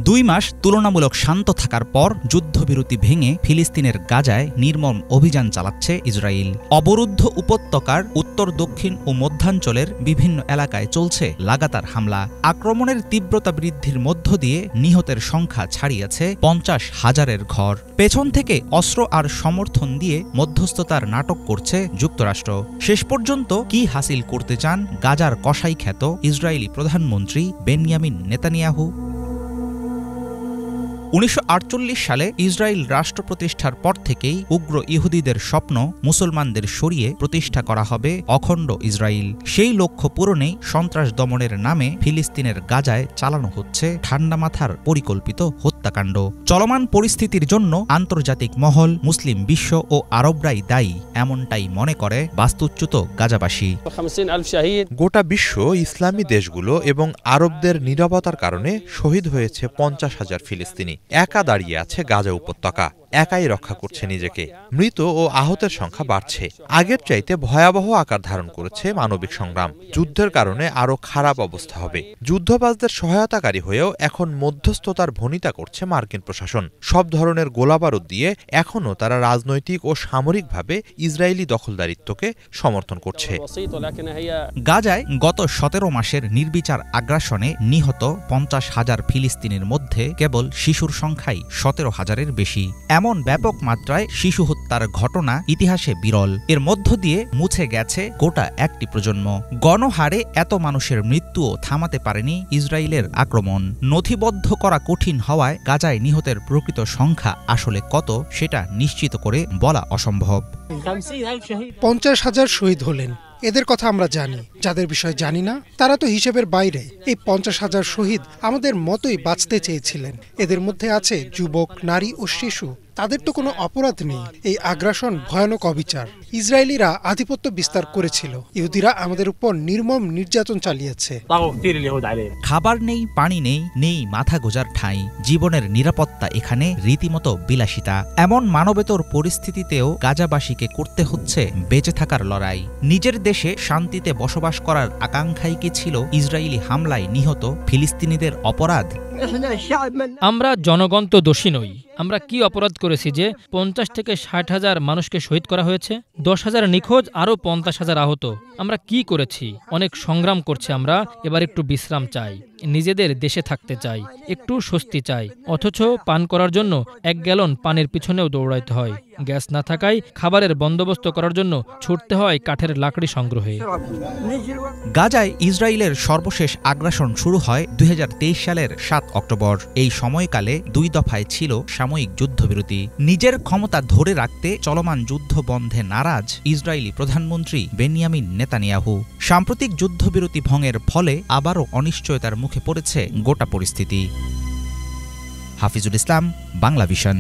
2 মাস তুলনামূলক শান্ত থাকার পর যুদ্ধবিরতি ভেঙে ফিলিস্তিনের গাজায় নির্মম অভিযান চালাচ্ছে ইসরায়েল। অবরুদ্ধ উপত্যকার উত্তর, দক্ষিণ ও মধ্যাঞ্চলের বিভিন্ন এলাকায় চলছে লাগাতার হামলা। আক্রমণের তীব্রতা বৃদ্ধির মধ্য দিয়ে নিহতের সংখ্যা ছাড়িয়েছে 50,000-এর ঘর। পেছন থেকে অস্ত্র আর সমর্থন দিয়ে মধ্যস্থতার নাটক করছে যুক্তরাষ্ট্র। শেষ পর্যন্ত কি হাসিল করতে চান গাজার কসাই খ্যাত ইসরায়েলি প্রধানমন্ত্রী বেনিয়ামিন নেতানিয়াহু? 1948 সালে ইসরায়েল রাষ্ট্র প্রতিষ্ঠার পর থেকেই উগ্র ইহুদিদের স্বপ্ন মুসলমানদের সরিয়ে প্রতিষ্ঠা করা হবে অখণ্ড ইসরায়েল। সেই লক্ষ্য পূরণেই সন্ত্রাস দমনের নামে ফিলিস্তিনের গাজায় চালানো হচ্ছে ঠান্ডা মাথার পরিকল্পিত হত্যাকাণ্ড। চলমান পরিস্থিতির জন্য আন্তর্জাতিক মহল, মুসলিম বিশ্ব ও আরবরাই দায়ী, এমনটাই মনে করে বাস্তুচ্যুত গাজাবাসী। গোটা বিশ্ব, ইসলামী দেশগুলো এবং আরবদের নীরবতার কারণে শহীদ হয়েছে 50,000 ফিলিস্তিনি। একা দাঁড়িয়ে আছে গাজা উপত্যকা, একাই রক্ষা করছে নিজেকে। মৃত ও আহতের সংখ্যা বাড়ছে। আগের চাইতে ভয়াবহ আকার ধারণ করেছে মানবিক সংগ্রাম। যুদ্ধের কারণে আরও খারাপ অবস্থা হবে। যুদ্ধবাজদের সহায়তাকারী হয়েও এখন মধ্যস্থতার ভনিতা করছে মার্কিন প্রশাসন। সব ধরনের গোলাবারুদ দিয়ে এখনও তারা রাজনৈতিক ও সামরিকভাবে ইসরায়েলি দখলদারিত্বকে সমর্থন করছে। গাজায় গত 17 মাসের নির্বিচার আগ্রাসনে নিহত 50,000 ফিলিস্তিনির মধ্যে কেবল শিশুর সংখ্যাই 17,000-এর বেশি। এমন ব্যাপক মাত্রায় শিশু হত্যার ঘটনা ইতিহাসে বিরল। এর মধ্য দিয়ে মুছে গেছে গোটা একটি প্রজন্ম। গণহারে এত মানুষের মৃত্যুও থামাতে পারেনি ইসরায়েলের আক্রমণ। নথিবদ্ধ করা কঠিন হওয়ায় গাজায় নিহতের প্রকৃত সংখ্যা আসলে কত সেটা নিশ্চিত করে বলা অসম্ভব। 50,000 শহীদ হলেন, এদের কথা আমরা জানি। যাদের বিষয় জানি না তারা তো হিসেবের বাইরে। এই 50,000 শহীদ আমাদের মতোই বাঁচতে চেয়েছিলেন। এদের মধ্যে আছে যুবক, নারী ও শিশু। তাদের তো কোনো অপরাধ নেই। এই আগ্রাসন ভয়ানক অবিচার। ইসরায়েলিরা আধিপত্য বিস্তার করেছিল। ইহুদিরা আমাদের উপর নির্মম নির্যাতন চালিয়েছে। খাবার নেই, পানি নেই, নেই মাথা গোজার ঠাঁই। জীবনের নিরাপত্তা এখানে রীতিমতো বিলাসিতা। এমন মানবেতর পরিস্থিতিতেও গাজাবাসীকে করতে হচ্ছে বেঁচে থাকার লড়াই। নিজের দেশে শান্তিতে বসবাস করার আকাঙ্ক্ষাই কি ছিল ইসরায়েলি হামলায় নিহত ফিলিস্তিনিদের অপরাধ? আমরা জনগণ তো দোষী নই। আমরা কি অপরাধ করেছি যে 50 থেকে 60,000 মানুষকে শহীদ করা হয়েছে? 10,000 নিখোঁজ, আরও 50,000 আহত। আমরা কি করেছি? অনেক সংগ্রাম করছি আমরা। এবার একটু বিশ্রাম চাই, নিজেদের দেশে থাকতে চাই, একটু স্বস্তি চাই। অথচ পান করার জন্য 1 গ্যালন পানির পিছনেও দৌড়াইতে হয়। গ্যাস না থাকায় খাবারের বন্দোবস্ত করার জন্য ছুটতে হয় কাঠের লাকড়ি সংগ্রহে। গাজায় ইসরায়েলের সর্বশেষ আগ্রাসন শুরু হয় 2023 সালের 7 অক্টোবর। এই সময়কালে 2 দফায় ছিল সাময়িক যুদ্ধবিরতি। নিজের ক্ষমতা ধরে রাখতে চলমান যুদ্ধ বন্ধে নারাজ ইসরায়েলি প্রধানমন্ত্রী বেনিয়ামিন নেতানিয়াহু। সাম্প্রতিক যুদ্ধবিরতি ভঙ্গের ফলে আবারও অনিশ্চয়তার মুখে পড়েছে গোটা পরিস্থিতি। হাফিজুল ইসলাম, বাংলা ভিশন।